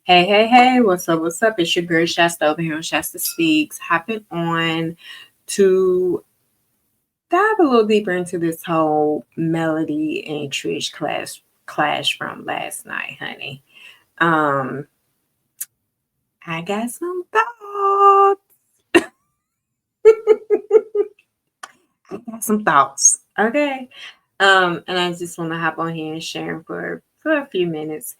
Hey, hey, hey, what's up? What's up? It's your girl Shasta over here on Shasta Speaks. Hopping on to dive a little deeper into this whole Melody and Trish clash from last night, honey. Um, I got some thoughts. I got some thoughts. Okay. And I just want to hop on here and share 'em for a few minutes.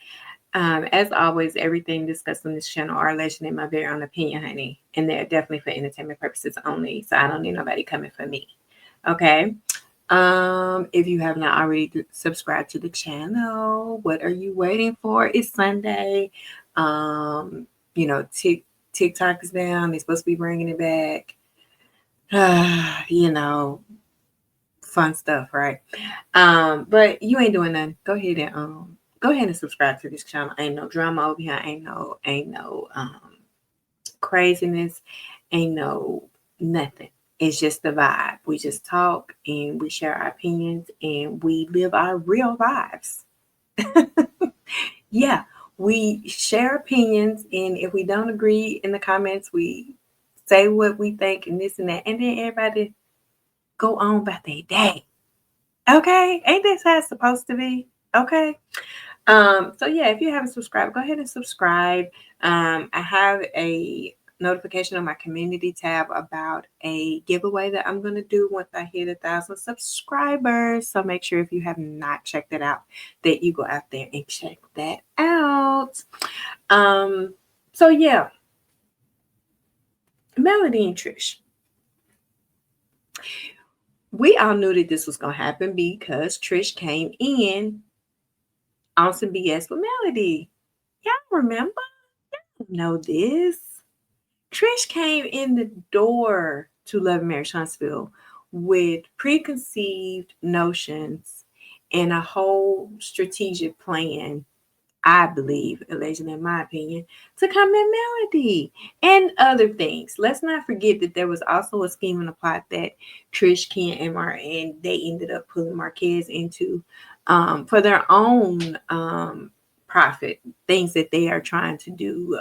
As always, everything discussed on this channel are alleged in my very own opinion, honey, and they're definitely for entertainment purposes only. So I don't need nobody coming for me. Okay. If you have not already subscribed to the channel, what are you waiting for? It's Sunday. Um, you know, TikTok is down. They're supposed to be bringing it back. You know, fun stuff, right? But you ain't doing nothing. Go ahead and subscribe to this channel. Ain't no drama over here. Ain't no craziness. Ain't no nothing. It's just the vibe. We just talk and we share our opinions and we live our real lives. Yeah, we share opinions, and if we don't agree in the comments, we say what we think and this and that, and then everybody go on about their day. Okay, ain't this how it's supposed to be? Okay. So yeah, if you haven't subscribed, go ahead and subscribe. I have a notification on my community tab about a giveaway that I'm gonna do once I hit 1,000 subscribers. So make sure if you have not checked it out, that you go out there and check that out. Um, so yeah, Melody and Trish. We all knew that this was gonna happen because Trish came in on some BS with Melody. Y'all remember? Know this. Trish came in the door to Love and Marriage Huntsville with preconceived notions and a whole strategic plan, I believe, allegedly in my opinion, to come in Melody and other things. Let's not forget that there was also a scheme and a plot that Trish, Ken, and they ended up pulling Marquez into for their own profit, things that they are trying to do,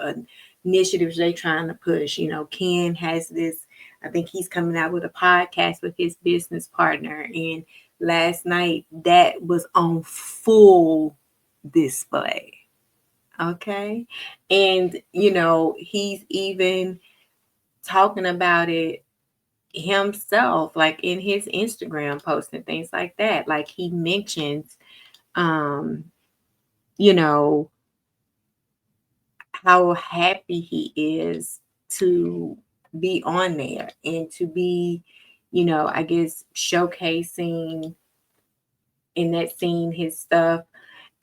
initiatives they're trying to push. You know, Ken has this, I think he's coming out with a podcast with his business partner. And last night that was on full display. Okay. And, you know, he's even talking about it himself, like in his Instagram post and things like that. Like he mentions, um, you know, how happy he is to be on there and to be, you know, I guess showcasing in that scene his stuff.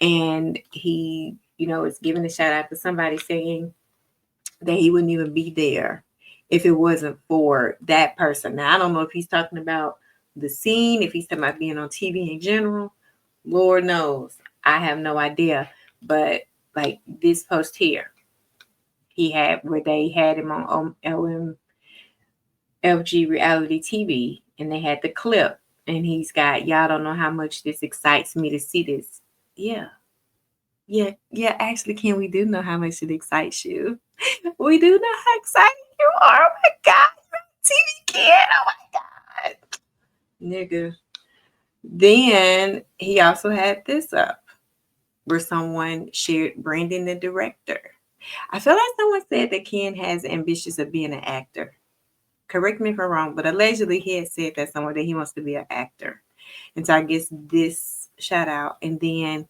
And he, you know, is giving a shout out to somebody saying that he wouldn't even be there if it wasn't for that person. Now, I don't know if he's talking about the scene, if he's talking about being on TV in general. Lord knows. I have no idea. But like this post here, he had where they had him on LMFG reality TV, and they had the clip, and he's got, y'all don't know how much this excites me to see this. Yeah, yeah. Actually, Ken, we do know how much it excites you. We do know how excited you are. Oh my God, TV Ken. Oh my God, nigga. Then he also had this up where someone shared Brandon, the director. I feel like someone said that Ken has ambitions of being an actor. Correct me if I'm wrong, but allegedly he had said that somewhere that he wants to be an actor. And so I guess this shout out and then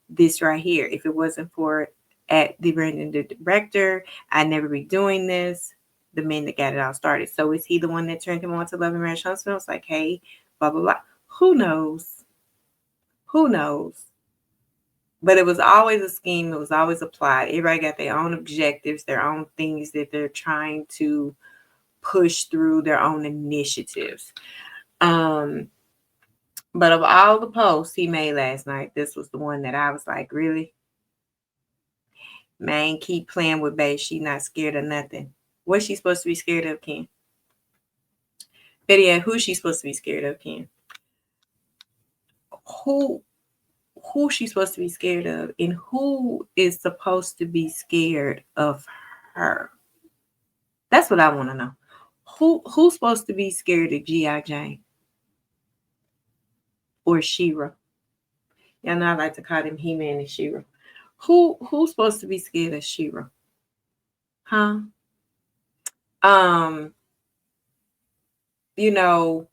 this right here. If it wasn't for at the Brandon the director, I'd never be doing this. The men that got it all started. So is he the one that turned him on to Love and Marriage Huntsville? It's like, hey, blah blah blah. Who knows? Who knows? But it was always a scheme. It was always applied. Everybody got their own objectives, their own things that they're trying to push through, their own initiatives. Um, but of all the posts he made last night, this was the one that I was like, really? Man, keep playing with babe. She not scared of nothing. What's she supposed to be scared of, Ken? Better yet, who's she supposed to be scared of, Ken? Who who she's supposed to be scared of and who is supposed to be scared of her. That's what I want to know. Who's supposed to be scared of G.I. Jane or She-Ra? Y'all know I like to call them He-Man and She-Ra. Who's supposed to be scared of She-Ra? Huh? Um, you know,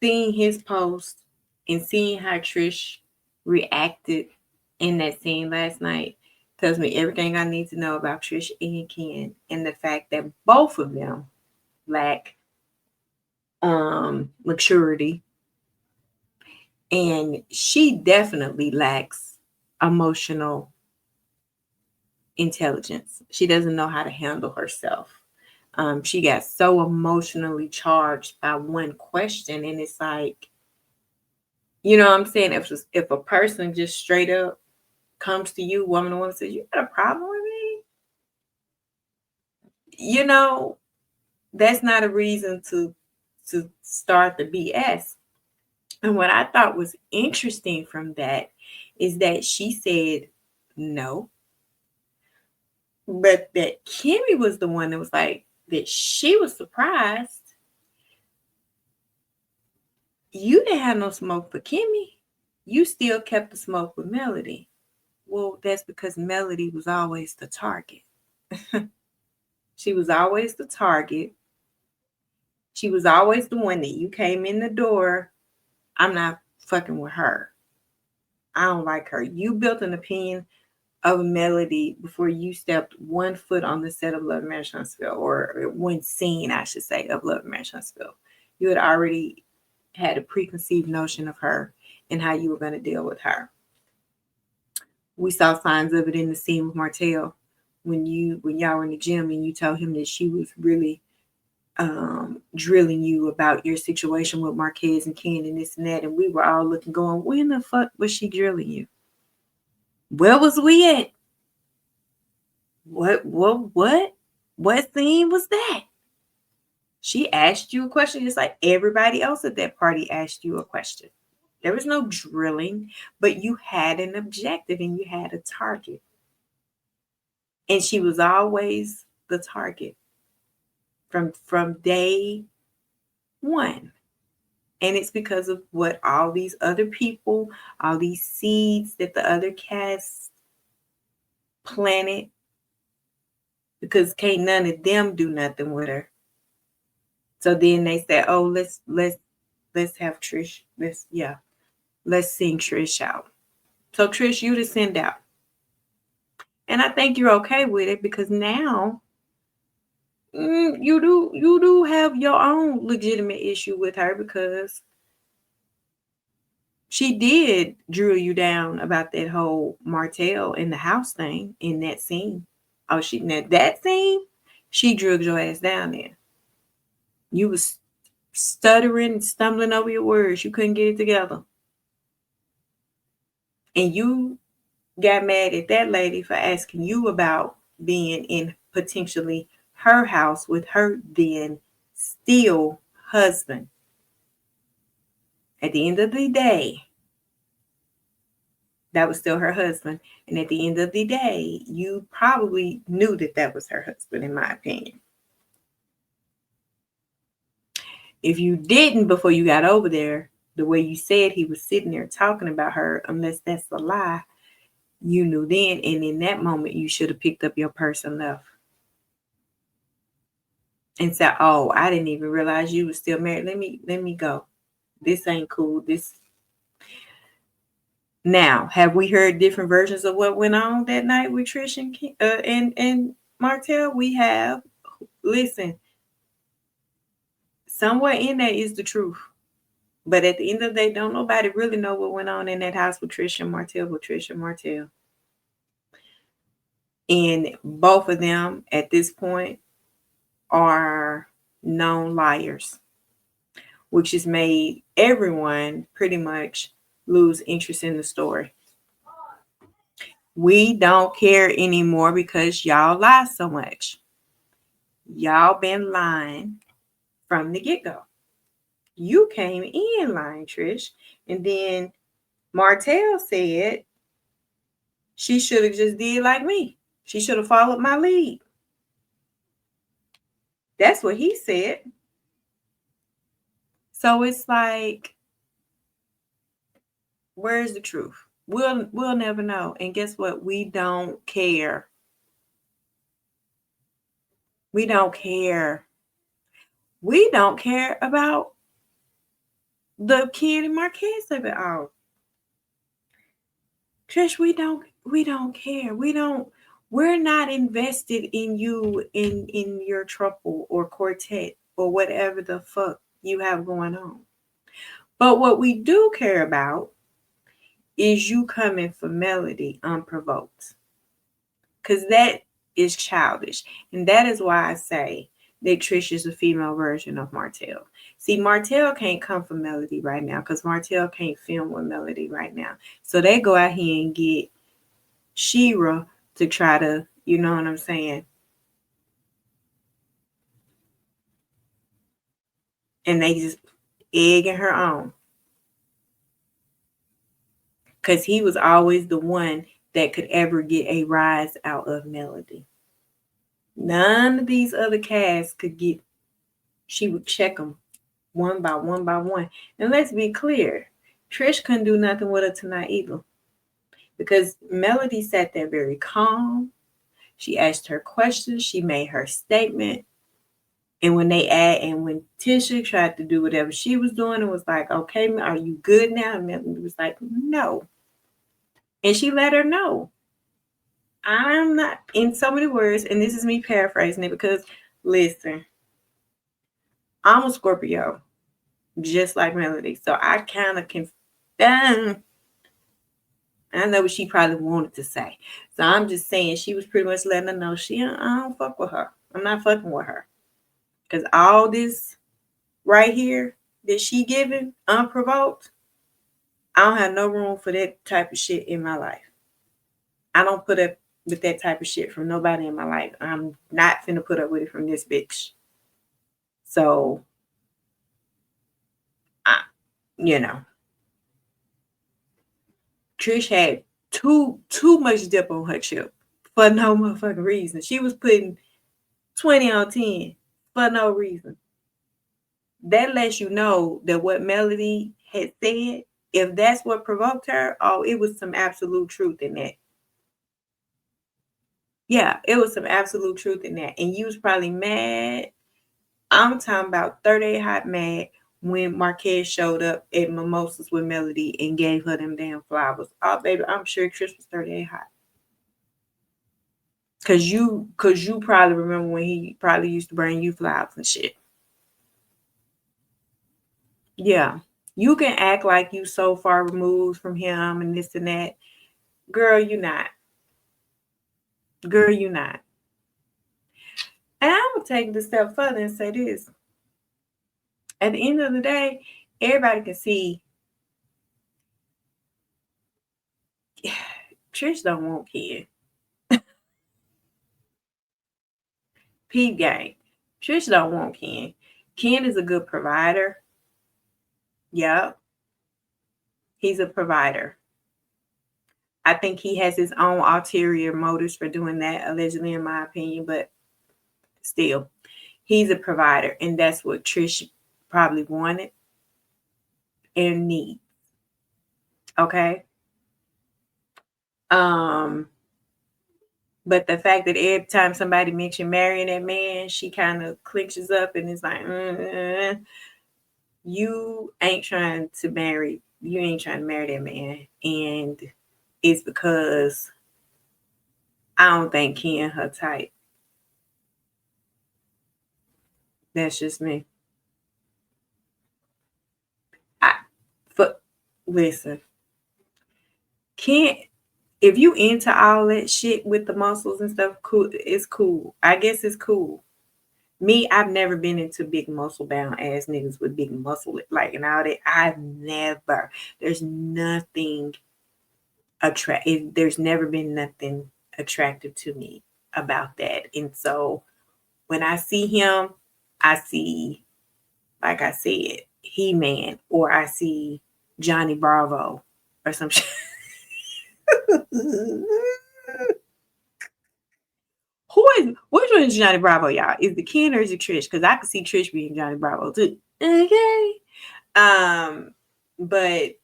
seeing his post and seeing how Trish reacted in that scene last night tells me everything I need to know about Trish and Ken, and the fact that both of them lack maturity, and she definitely lacks emotional intelligence. She doesn't know how to handle herself. She got so emotionally charged by one question, and it's like, you know what I'm saying? If a person just straight up comes to you, woman to woman, says, "You got a problem with me?" You know, that's not a reason to start the BS. And what I thought was interesting from that is that she said no, but that Kimmy was the one that was like that she was surprised. You didn't have no smoke for Kimmy. You still kept the smoke with Melody. Well, that's because Melody was always the target. She was always the target. She was always the one that you came in the door. I'm not fucking with her. I don't like her. You built an opinion of Melody before you stepped one foot on the set of Love and Marriage Huntsville, or one scene, I should say, of Love and Marriage Huntsville. You had already had a preconceived notion of her and how you were going to deal with her. We saw signs of it in the scene with Martell when y'all were in the gym and you told him that she was really drilling you about your situation with Marquez and Ken and this and that, and we were all looking, going, when the fuck was she drilling you? Where was we at? What scene was that? She asked you a question just like everybody else at that party asked you a question. There was no drilling, but you had an objective and you had a target. And she was always the target from day one. And it's because of what all these other people, all these seeds that the other cast planted, because can't none of them do nothing with her. So then they said, "Oh, let's have Trish. Let's sing Trish out." So Trish, you to send out, and I think you're okay with it because now you do have your own legitimate issue with her because she did drill you down about that whole Martell in the house thing in that scene. Oh, that scene, she drilled your ass down there. You was stuttering, stumbling over your words. You couldn't get it together. And you got mad at that lady for asking you about being in potentially her house with her then still husband. At the end of the day, that was still her husband. And at the end of the day, you probably knew that that was her husband, in my opinion. If you didn't before you got over there, the way you said he was sitting there talking about her, unless that's a lie, you knew then. And in that moment, you should have picked up your purse and left. And said, "Oh, I didn't even realize you were still married. Let me go. This ain't cool. This." Now, have we heard different versions of what went on that night with Trish and Martell? We have. Listen, somewhere in there is the truth. But at the end of the day, don't nobody really know what went on in that house with Trish and Martell. And both of them at this point are known liars, which has made everyone pretty much lose interest in the story. We don't care anymore because y'all lie so much. Y'all been lying from the get-go. You came in lying, Trish, and then Martell said she should have just did like me. She should have followed my lead. That's what he said. So it's like, where's the truth? We'll never know. And guess what? We don't care. We don't care. We don't care about the kid in Marquez of it all. Trish, we don't care. We're not invested in you in your trouble or quartet or whatever the fuck you have going on. But what we do care about is you coming for Melody unprovoked. Because that is childish. And that is why I say that Trish is a female version of Martell. See, Martell can't come for Melody right now because Martell can't film with Melody right now. So they go out here and get Shira to try to, you know what I'm saying? And they just egging her on. Because he was always the one that could ever get a rise out of Melody. None of these other casts could get, she would check them one by one by one. And let's be clear, Trish couldn't do nothing with her tonight either. Because Melody sat there very calm. She asked her questions. She made her statement. And when Tisha tried to do whatever she was doing, it was like, okay, are you good now? And Melody was like, no. And she let her know. I'm not, in so many words, and this is me paraphrasing it because, listen, I'm a Scorpio, just like Melody. So I kind of can, I know what she probably wanted to say. So I'm just saying she was pretty much letting her know I don't fuck with her. I'm not fucking with her. Because all this right here that she giving unprovoked, I don't have no room for that type of shit in my life. I don't put up with that type of shit from nobody in my life. I'm not finna put up with it from this bitch. So, Trish had too much dip on her chip for no motherfucking reason. She was putting 20 on 10 for no reason. That lets you know that what Melody had said, if that's what provoked her, oh, it was some absolute truth in that. Yeah, it was some absolute truth in that. And you was probably mad. I'm talking about 38 hot mad when Marquez showed up at Mimosas with Melody and gave her them damn flowers. Oh, baby, I'm sure Trish was 38 hot. Cause you probably remember when he probably used to bring you flowers and shit. Yeah. You can act like you so far removed from him and this and that. Girl, you not. Girl, you not. And I'm gonna take it a step further and say this. At the end of the day, everybody can see Trish don't want Ken. Peep game. Trish don't want Ken. Ken is a good provider. Yep. He's a provider. I think he has his own ulterior motives for doing that, allegedly, in my opinion, but still, he's a provider, and that's what Trish probably wanted and needs. Okay. But the fact that every time somebody mentioned marrying that man, she kind of clinches up and is like, you ain't trying to marry that man. And it's because I don't think Ken her type. That's just me. Listen, Ken, if you into all that shit with the muscles and stuff, cool, it's cool. I guess it's cool. Me, I've never been into big muscle bound ass niggas with big muscle like and all that. I've never. There's nothing there's never been nothing attractive to me about that. And so when I see him, I see, like I said, He-Man, or I see Johnny Bravo, or some shit. Which one is Johnny Bravo, y'all? Is the Ken or is it Trish? Because I could see Trish being Johnny Bravo too. Okay. But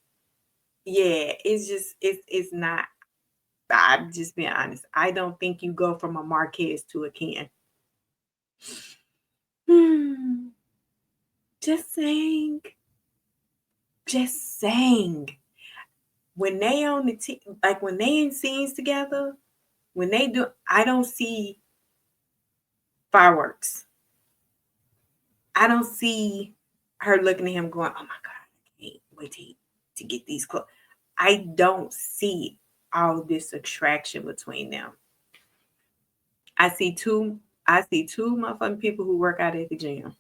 yeah, it's not. I'm just being honest. I don't think you go from a Marquez to a Ken. Just saying. Just saying. When they on the team, like when they in scenes together, when they do, I don't see fireworks. I don't see her looking at him going, "Oh my God, I can't wait to get these clothes." I don't see all this attraction between them. I see two motherfucking people who work out at the gym.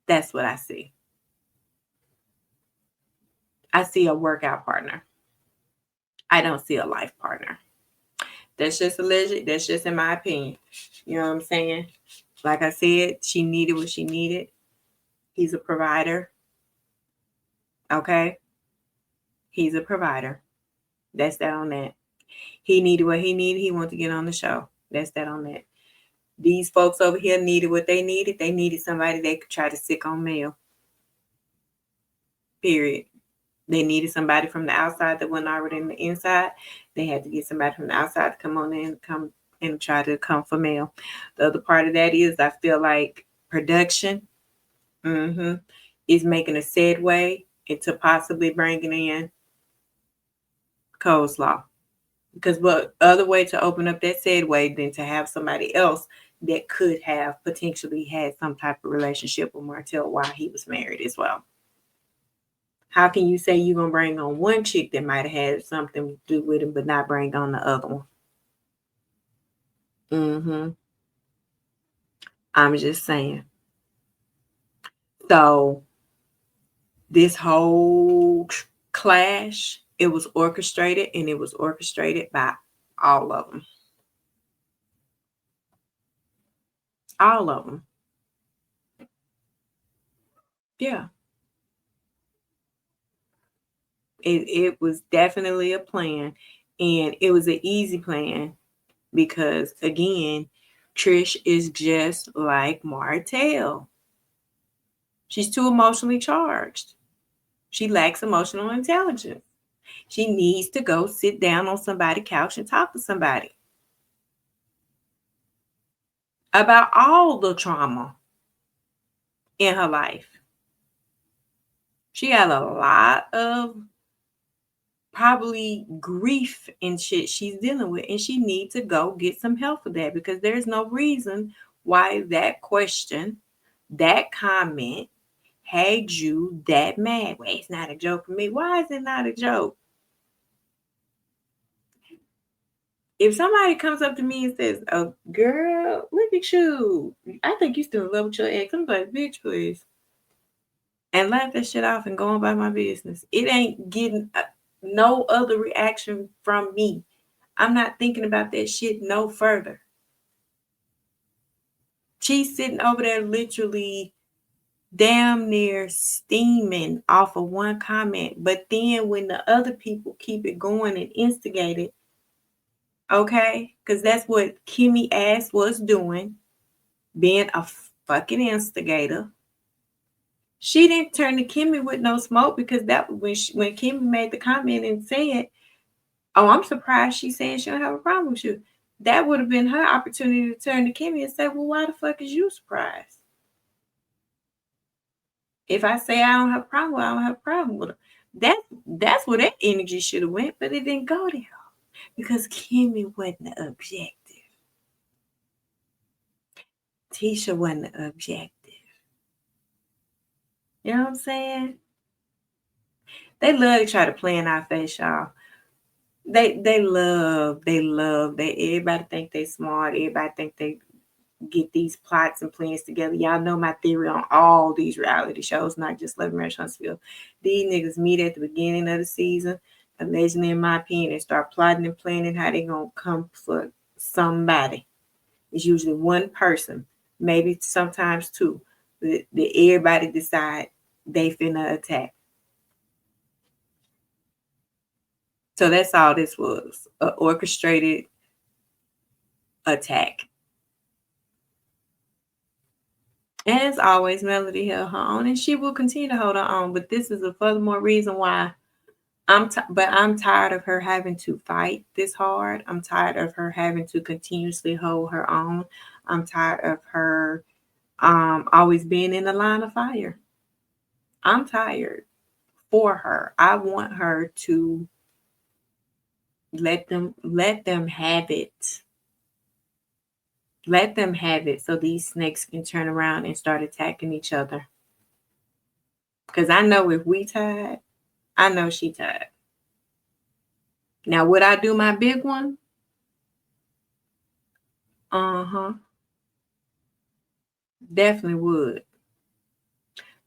That's what I see. I see a workout partner. I don't see a life partner. That's just alleged. That's just in my opinion. You know what I'm saying? Like I said, she needed what she needed. He's a provider. Okay? He's a provider. That's that on that. He needed what he needed. He wanted to get on the show. That's that on that. These folks over here needed what they needed. They needed somebody they could try to sick on mail. Period. They needed somebody from the outside that wasn't already in the inside. They had to get somebody from the outside to come on in and come and try to come for mail. The other part of that is I feel like production is making a segue into possibly bringing in coleslaw. Because what other way to open up that segue than to have somebody else that could have potentially had some type of relationship with Martell while he was married as well? How can you say you're going to bring on one chick that might have had something to do with him, but not bring on the other one? I'm just saying. So this whole clash, it was orchestrated, and it was orchestrated by all of them. All of them. Yeah. It was definitely a plan, and it was an easy plan because, again, Trish is just like Martell. She's too emotionally charged. She lacks emotional intelligence. She needs to go sit down on somebody's couch and talk to somebody about all the trauma in her life. She had a lot of probably grief and shit she's dealing with, and she needs to go get some help for that because there's no reason why that question, that comment had you that mad. Well, it's not a joke for me. Why is it not a joke? If somebody comes up to me and says, "Oh, girl, look at you. I think you still in love with your ex," I'm like, "Bitch, please." And laugh that shit off and go on about my business. It ain't getting no other reaction from me. I'm not thinking about that shit no further. She's sitting over there literally damn near steaming off of one comment. But then when the other people keep it going and instigate it, okay, because that's what Kimmy ass was doing, being a fucking instigator. She didn't turn to Kimmy with no smoke because that when Kimmy made the comment and said, "Oh, I'm surprised she's saying she don't have a problem with you." That would have been her opportunity to turn to Kimmy and say, "Well, why the fuck is you surprised? If I say I don't have a problem, I don't have a problem with her." That's where that energy should have went, but it didn't go there because Kimmy wasn't objective. Tisha wasn't objective. You know what I'm saying? They love to try to play in our face, y'all. They love, everybody think they smart, everybody think they get these plots and plans together. Y'all know my theory on all these reality shows, not just Love Marriage Huntsville. These niggas meet at the beginning of the season, allegedly, in my opinion, and start plotting and planning how they gonna come for somebody. It's usually one person, maybe sometimes two. That everybody decide they finna attack. So that's all this was, an orchestrated attack. And as always, Melody held her own, and she will continue to hold her own. But this is a furthermore reason why I'm tired of her having to fight this hard. I'm tired of her having to continuously hold her own. I'm tired of her always being in the line of fire. I'm tired for her. I want her to let them have it. Let them have it so these snakes can turn around and start attacking each other. Because I know if we tied, I know she tied. Now, would I do my big one? Uh-huh. Definitely would.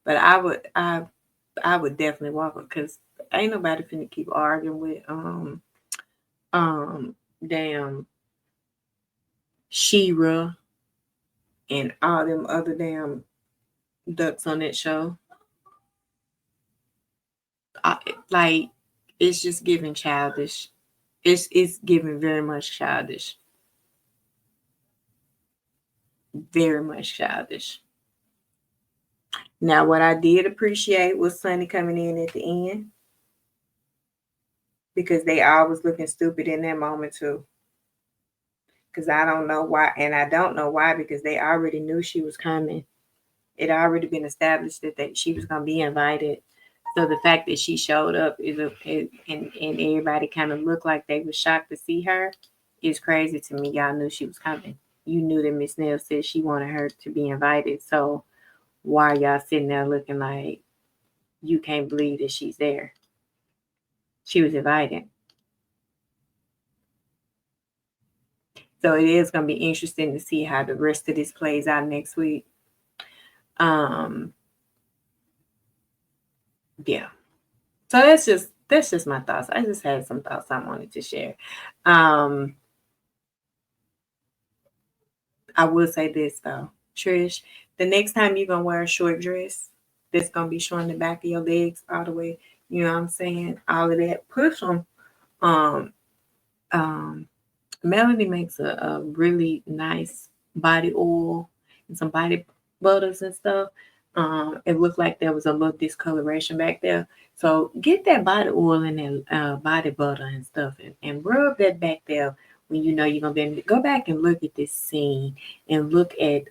But I would definitely walk her because ain't nobody finna keep arguing with damn Shira and all them other damn ducks on that show. Like it's just giving childish. It's giving very much childish. Very much childish. Now, what I did appreciate was Sunny coming in at the end because they all was looking stupid in that moment too. Because I don't know why, and I don't know why because they already knew she was coming. It already been established that she was gonna be invited. So the fact that she showed up and everybody kind of looked like they were shocked to see her is crazy to me. Y'all knew she was coming. You knew that Miss Nell said she wanted her to be invited. So why are y'all sitting there looking like you can't believe that she's there? She was invited. So it is going to be interesting to see how the rest of this plays out next week. Um, yeah. So that's just my thoughts. I just had some thoughts I wanted to share. I will say this though, Trish, the next time you're gonna wear a short dress that's gonna be showing the back of your legs all the way, you know what I'm saying? All of that. Put some um um Melody makes a really nice body oil and some body butters and stuff. It looked like there was a little discoloration back there. So get that body oil and that body butter and stuff and rub that back there when you know you're gonna be able to go back and look at this scene and look at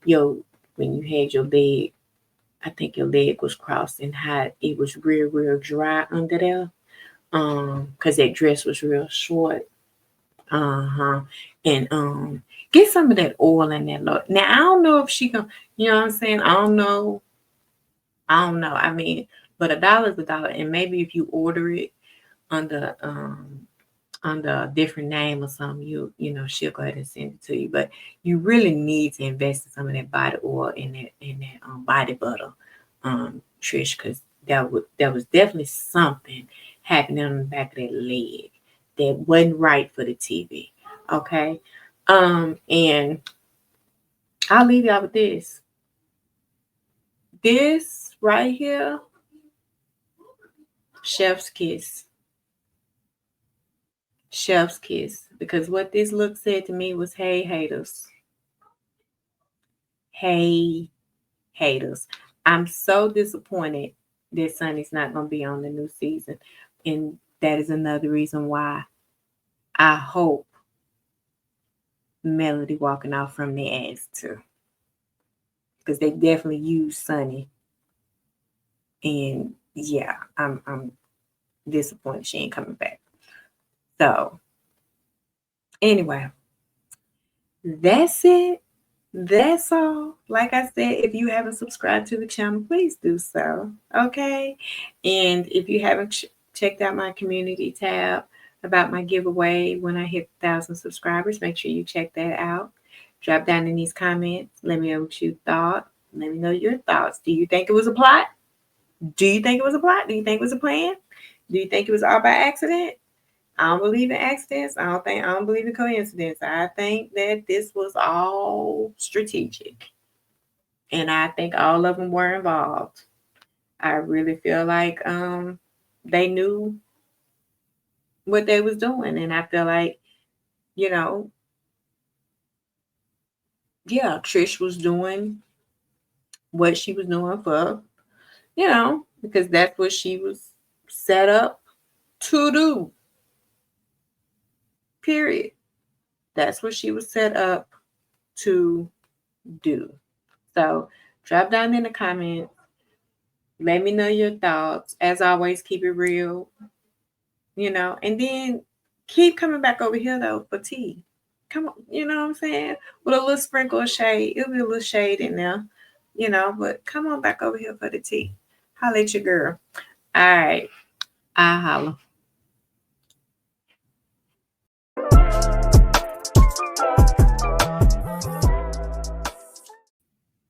your when you had your leg. I think your leg was crossed and how it was real dry under there. Because that dress was real short. Uh-huh. And get some of that oil in that look. Now I don't know if she can, you know what I'm saying? I don't know. I don't know. I mean, but $1 is $1. And maybe if you order it under under a different name or something, you know, she'll go ahead and send it to you. But you really need to invest in some of that body oil and that body butter, Trish, because that was definitely something happening on the back of that leg that wasn't right for the TV. Okay. And I'll leave y'all with this. This right here, chef's kiss. Chef's kiss. Because what this look said to me was, hey, haters. Hey, haters. I'm so disappointed that Sunny's not going to be on the new season. And that is another reason why I hope Melody walking off from the ass too. Because they definitely use Sunny. And yeah, I'm disappointed she ain't coming back. So anyway, that's it. That's all. Like I said, if you haven't subscribed to the channel, please do so. Okay. And if you haven't checked out my community tab about my giveaway when I hit 1,000 subscribers, make sure you check that out. Drop down in these comments. Let me know what you thought. Let me know your thoughts. Do you think it was a plot? Do you think it was a plot? Do you think it was a plan? Do you think it was all by accident? I don't believe in accidents. I don't believe in coincidence. I think that this was all strategic. And I think all of them were involved. I really feel like they knew what they was doing. And I feel like, you know, yeah, Trish was doing what she was doing for, because that's what she was set up to do. Period. That's what she was set up to do. So drop down in the comments. Let me know your thoughts. As always, keep it real, and then keep coming back over here though for tea. Come on, you know what I'm saying? With a little sprinkle of shade. It'll be a little shade in there, but come on back over here for the tea. Holla at your girl. All right. I holla.